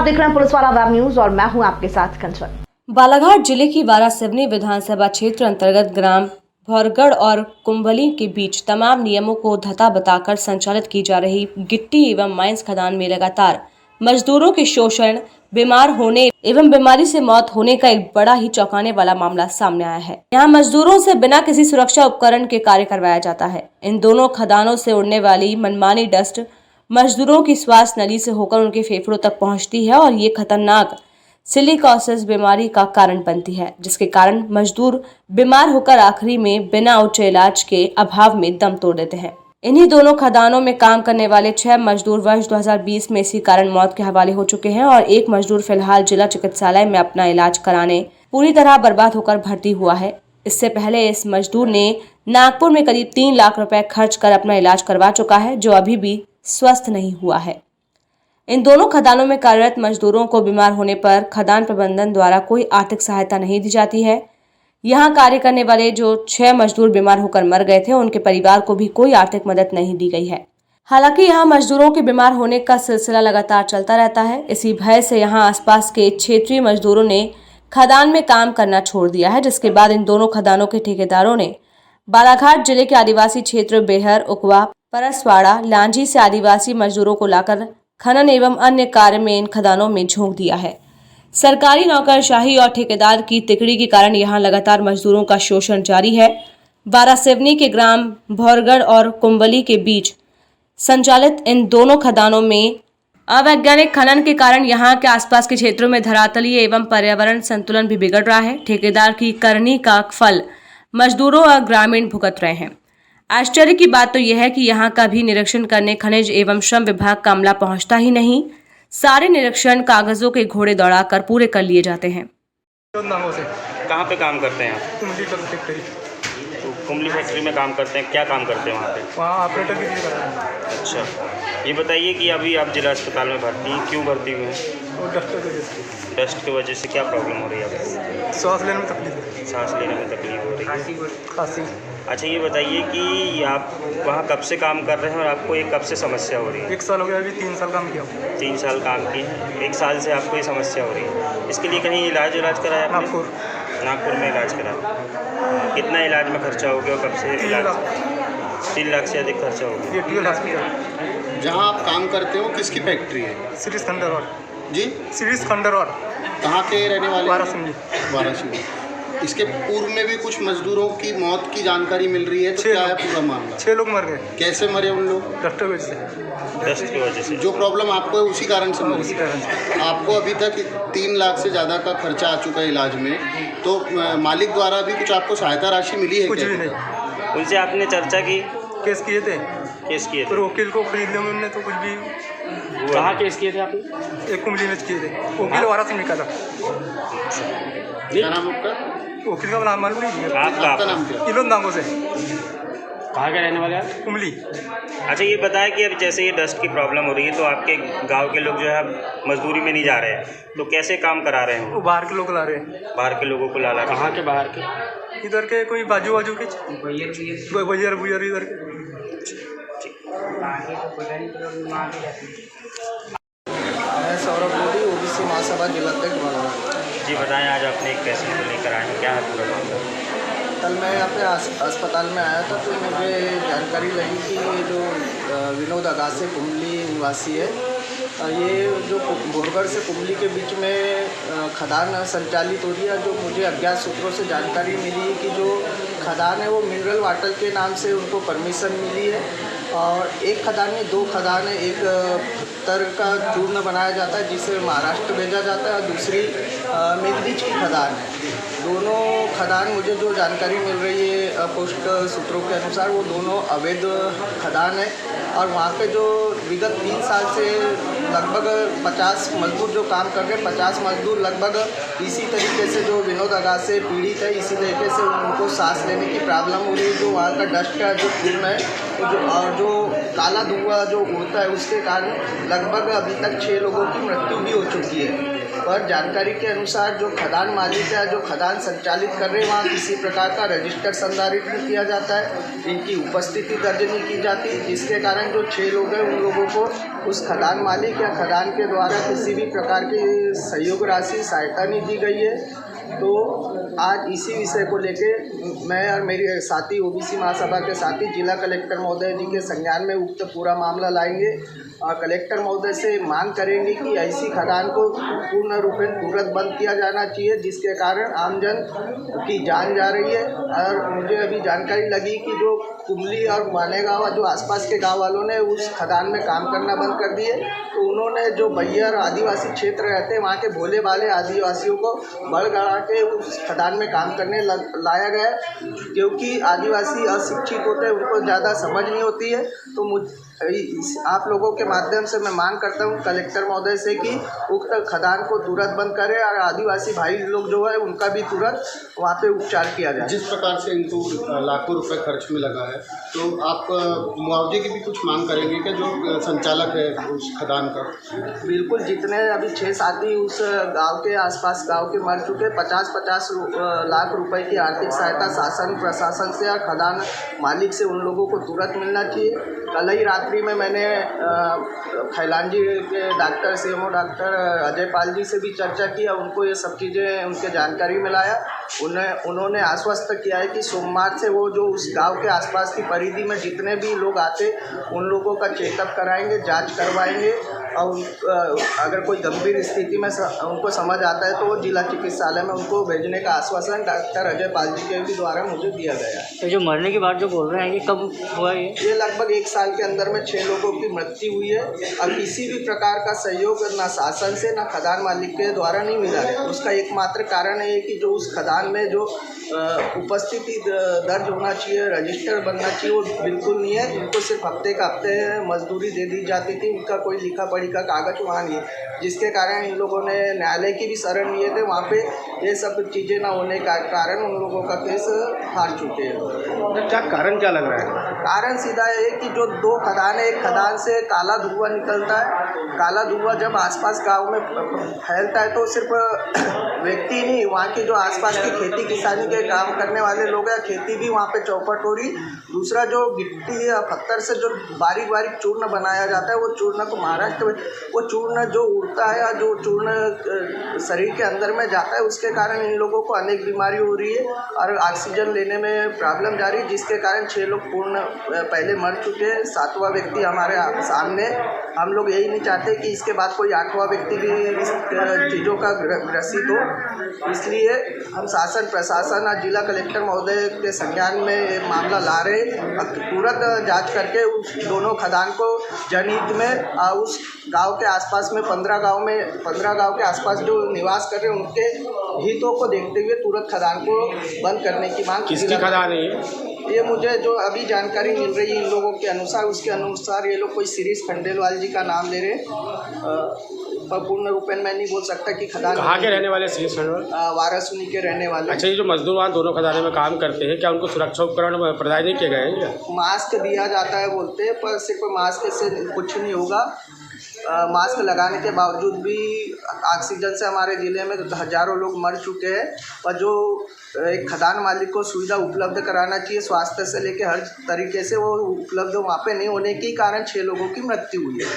आप देख रहे हैं पुलिस वाला वेब न्यूज और मैं हूं आपके साथ कंचन। बालाघाट जिले की वारासिवनी विधानसभा क्षेत्र अंतर्गत ग्राम भौरगढ़ और कुंभली के बीच तमाम नियमों को धता बताकर संचालित की जा रही गिट्टी एवं माइंस खदान में लगातार मजदूरों के शोषण, बीमार होने एवं बीमारी से मौत होने का एक बड़ा ही चौंकाने वाला मामला सामने आया है। यहाँ मजदूरों से बिना किसी सुरक्षा उपकरण के कार्य करवाया जाता है। इन दोनों खदानों से उड़ने वाली मनमानी डस्ट मजदूरों की श्वास नली से होकर उनके फेफड़ों तक पहुंचती है और ये खतरनाक सिलिकोसिस बीमारी का कारण बनती है, जिसके कारण मजदूर बीमार होकर आखिरी में बिना उच्च इलाज के अभाव में दम तोड़ देते हैं। इन्हीं दोनों खदानों में काम करने वाले 6 मजदूर वर्ष 2020 में इसी कारण मौत के हवाले हो चुके हैं और एक मजदूर फिलहाल जिला चिकित्सालय में अपना इलाज कराने पूरी तरह बर्बाद होकर भर्ती हुआ है। इससे पहले इस मजदूर ने नागपुर में करीब 3 लाख रुपए खर्च कर अपना इलाज करवा चुका है, जो अभी भी स्वस्थ नहीं हुआ है। इन दोनों खदानों में कार्यरत मजदूरों को बीमार होने पर खदान प्रबंधन द्वारा कोई आर्थिक सहायता नहीं दी जाती है। यहाँ कार्य करने वाले जो 6 मजदूर बीमार होकर मर गए थे, उनके परिवार को भी कोई आर्थिक मदद नहीं दी गई है। हालांकि यहाँ मजदूरों के बीमार होने का सिलसिला लगातार चलता रहता है। इसी भय से यहाँ आसपास के क्षेत्रीय मजदूरों ने खदान में काम करना छोड़ दिया है, जिसके बाद इन दोनों खदानों के ठेकेदारों ने बालाघाट जिले के आदिवासी क्षेत्र बेहर, उकवा, परसवाड़ा, लांजी से आदिवासी मजदूरों को लाकर खनन एवं अन्य कार्य में इन खदानों में झोंक दिया है। सरकारी नौकरशाही और ठेकेदार की तिकड़ी के कारण यहाँ लगातार मजदूरों का शोषण जारी है। वारासिवनी के ग्राम भौरगढ़ और कुंभली के बीच संचालित इन दोनों खदानों में अवैज्ञानिक खनन के कारण यहाँ के आसपास के क्षेत्रों में धरातलीय एवं पर्यावरण संतुलन भी बिगड़ रहा है। ठेकेदार की करनी का फल मजदूरों और ग्रामीण भुगत रहे हैं। आश्चर्य की बात तो यह है कि यहाँ का भी निरीक्षण करने खनिज एवं श्रम विभाग का अमला पहुँचता ही नहीं। सारे निरीक्षण कागजों के घोड़े दौड़ाकर पूरे कर लिए जाते हैं। कहाँ पे काम करते हैं आप? कुंभली फैक्ट्री। तो कुंभली फैक्ट्री में काम करते हैं, क्या काम करते हैं वहाँ पे? वहाँ ऑपरेटर की ड्यूटी कर रहे हैं। अच्छा, ये बताइए कि अभी आप जिला अस्पताल में भर्ती हैं, क्यों भर्ती हुए हैं? और डस्ट की वजह से। डस्ट की वजह से क्या प्रॉब्लम हो रही है आपको? सांस लेने में तकलीफ है। सांस लेने में तकलीफ हो रही है। खांसी। अच्छा, ये बताइए कि आप वहाँ कब से काम कर रहे हैं और आपको ये कब से समस्या हो रही है? 1 साल हो गया, अभी 3 साल काम किया। 3 साल काम किए हैं, 1 साल से आपको ये समस्या हो रही है। इसके लिए कहीं इलाज कराया आपने? नागपुर में इलाज कराया। कितना इलाज में खर्चा हो गया और कब से इलाज? 3 लाख से अधिक खर्चा हो गया। ये टीएल हॉस्पिटल। जहाँ आप काम करते हो किसकी फैक्ट्री है? सीरीज खंडरवाड़ जी, सीरीज खंडरवाड़। कहाँ के रहने वाले? वारासिवनी। वारासिवनी। इसके पूर्व में भी कुछ मजदूरों की मौत की जानकारी मिल रही है, तो क्या है पूरा मामला? 6 लोग मर गए। कैसे मरे उन लोग? डस्ट की वजह से। डस्ट की वजह से। जो प्रॉब्लम आपको है उसी कारण से उसी कारण से। आपको अभी तक 3 लाख से ज़्यादा का खर्चा आ चुका है इलाज में, तो मालिक द्वारा भी कुछ आपको सहायता राशि मिली है? कुछ भी नहीं। उनसे आपने चर्चा की? केस किए थे। फिर वकील को खरीदने में उन्होंने तो कुछ भी। कहाँ केस किए थे आपने? एक कुंभली में किए थे। वकील वारासिवनी का था। क्या नाम आपका? वकील का नाम मालूम नहीं है। आपका नाम क्या? किलो नामों से। कहाँ के रहने वाले आप? कुंभली। अच्छा, ये बताएं कि अब जैसे ये डस्ट की प्रॉब्लम हो रही है, तो आपके गांव के लोग जो है मजदूरी में नहीं जा रहे हैं, तो कैसे काम करा रहे हैं? वो बाहर के लोग ला रहे हैं। बाहर के लोगों को ला रहे हैं। कहाँ के बाहर के? इधर के कोई बाजू के भैया इधर के। मैं सौरभ मोदी, ओबीसी महासभा जिला अध्यक्ष बालाघाट। जी बताएं, आज आपने एक पेशेंट को लेकर आए हैं, क्या है पूरा मामला? कल मैं अपने अस्पताल में आया था, तो मुझे जानकारी लगी कि ये जो विनोद अगासे कुंभली निवासी है, ये जो भौरगढ़ से कुंभली के बीच में खदान संचालित हो रही है। जो मुझे अज्ञात सूत्रों से जानकारी मिली है कि जो खदान है वो मिनरल वाटर के नाम से उनको परमिशन मिली है, और एक खदान में 2 खदान है। एक पत्थर का चूर्ण बनाया जाता है जिसे महाराष्ट्र भेजा जाता है, और दूसरी मेघदीज की खदान है। दोनों खदान, मुझे जो जानकारी मिल रही है पोस्ट सूत्रों के अनुसार, वो दोनों अवैध खदान है। और वहाँ पे जो विगत 3 साल से लगभग 50 मजदूर जो काम कर रहे हैं, 50 मजदूर लगभग इसी तरीके से जो विनोद अगासे पीड़ित है, इसी तरीके से उनको सांस लेने की प्रॉब्लम हो रही है। जो वहाँ का डस्ट का जो चूर्ण है, जो काला धुआं जो उड़ता है, उसके कारण लगभग अभी तक 6 लोगों की मृत्यु भी हो चुकी है। पर जानकारी के अनुसार जो खदान मालिक है, जो खदान संचालित कर रहे हैं, वहाँ किसी प्रकार का रजिस्टर संधारित नहीं किया जाता है, इनकी उपस्थिति दर्ज नहीं की जाती, जिसके कारण जो 6 लोग हैं उन लोगों को उस खदान मालिक या खदान के द्वारा किसी भी प्रकार की सहयोग राशि सहायता नहीं दी गई है। तो आज इसी विषय को लेके मैं और मेरे साथी ओबीसी महासभा के साथी जिला कलेक्टर महोदय जी के संज्ञान में उक्त पूरा मामला लाएंगे और कलेक्टर महोदय से मांग करेंगे कि ऐसी खदान को पूर्ण रूप में तुरंत बंद किया जाना चाहिए, जिसके कारण आमजन की जान जा रही है। और मुझे अभी जानकारी लगी कि जो कुमली और मानेगांव जो आसपास के गांव वालों ने उस खदान में काम करना बंद कर दिए, तो उन्होंने जो बैयर आदिवासी क्षेत्र रहते हैं वहाँ के भोले भाले आदिवासियों को बढ़ के उस खदान में काम करने लाया गया, क्योंकि आदिवासी अशिक्षित होते हैं, उनको ज़्यादा समझ नहीं होती है। तो आप लोगों के माध्यम से मैं मांग करता हूँ कलेक्टर महोदय से कि उक्त खदान को तुरंत बंद करें और आदिवासी भाई लोग जो है उनका भी तुरंत वहाँ पे उपचार किया जाए। जिस प्रकार से इनको लाखों रुपए खर्च में लगा है, तो आप मुआवजे की भी कुछ मांग करेंगे क्या, जो संचालक है उस खदान का? बिल्कुल, जितने अभी 6 साथी उस गांव के आसपास गांव के मर चुके, 50-50 लाख रुपए की आर्थिक सहायता शासन प्रशासन से और खदान मालिक से उन लोगों को तुरंत मिलना चाहिए। कल ही रात्रि में मैंने खैलांजी के doctor CMO doctor Ajay Pal ji से भी चर्चा किया, उनको ये सब चीज़ें उनके जानकारी मिलाया। उन्होंने आश्वस्त किया है कि सोमवार से वो जो उस गांव के आसपास की परिधि में जितने भी लोग आते उन लोगों का चेकअप कराएंगे, जांच करवाएंगे और अगर कोई गंभीर स्थिति में उनको समझ आता है तो वो जिला चिकित्सालय में उनको भेजने का आश्वासन डॉक्टर अजय पाल जी के भी द्वारा मुझे दिया गया है। तो जो मरने के बाद जो बोल रहे हैं, ये कब हुआ? ये लगभग 1 साल के अंदर में 6 लोगों की मृत्यु हुई है और किसी भी प्रकार का सहयोग ना शासन से ना खदान मालिक के द्वारा नहीं मिला है। उसका एकमात्र कारण है कि जो उस खदान में जो उपस्थिति दर्ज होना चाहिए, रजिस्टर बनना चाहिए, वो बिल्कुल नहीं है। उनको सिर्फ हफ्ते का हफ्ते मजदूरी दे दी जाती थी, उनका कोई लिखा पढ़ी का कागज वहाँ नहीं है, जिसके कारण इन लोगों ने न्यायालय की भी शरण लिए थे। वहाँ पे ये सब चीज़ें ना होने का कारण उन लोगों का केस हार चुके हैं। क्या कारण क्या लग रहा है? कारण सीधा है कि जो 2 खदान है, एक खदान से काला धुआं निकलता है। काला धुआं जब आसपास गांव में फैलता है तो सिर्फ व्यक्ति नहीं, वहाँ के जो आसपास की खेती किसानी के काम करने वाले लोग हैं, खेती भी वहाँ पे चौपट हो रही। दूसरा, जो गिट्टी या पत्थर से जो बारीक बारीक चूर्ण बनाया जाता है, वो चूर्ण को महाराष्ट्र में वो चूर्ण जो उड़ता है या जो चूर्ण शरीर के अंदर में जाता है, उसके कारण इन लोगों को अनेक बीमारी हो रही है और ऑक्सीजन लेने में प्रॉब्लम जा रही है, जिसके कारण 6 लोग पूर्ण पहले मर चुके हैं। 7वां व्यक्ति हमारे सामने। हम लोग यही नहीं चाहते कि इसके बाद कोई 8वां व्यक्ति भी इस चीज़ों का ग्रसित हो, इसलिए हम शासन प्रशासन और जिला कलेक्टर महोदय के संज्ञान में मामला ला रहे हैं। तुरंत जांच करके उस दोनों खदान को जनहित में उस गांव के आसपास में 15 गांव के आसपास जो निवास कर रहे हैं उनके हितों को देखते हुए तुरंत खदान को बंद करने की मांग। किसकी खदान है ये मुझे जो अभी जानकारी मिल रही है इन लोगों के अनुसार, उसके अनुसार ये लोग कोई शिरीष खंडेलवाल जी का नाम ले रहे हैं, पर पूर्ण रूपेण मैं नहीं बोल सकता कि खदान कहाँ के रहने वाले शिरीष खंडेलवाल? वारासुनी के रहने वाले। अच्छा, ये जो मजदूर वहाँ दोनों खदाने में काम करते हैं, क्या उनको सुरक्षा उपकरण प्रदान नहीं किए गए हैं? मास्क दिया जाता है बोलते हैं, पर सिर्फ मास्क से कुछ नहीं होगा। मास्क लगाने के बावजूद भी ऑक्सीजन से हमारे ज़िले में हज़ारों लोग मर चुके हैं। और जो एक खदान मालिक को सुविधा उपलब्ध कराना चाहिए, स्वास्थ्य से लेकर हर तरीके से वो उपलब्ध वहाँ पे नहीं होने के कारण 6 लोगों की मृत्यु हुई है।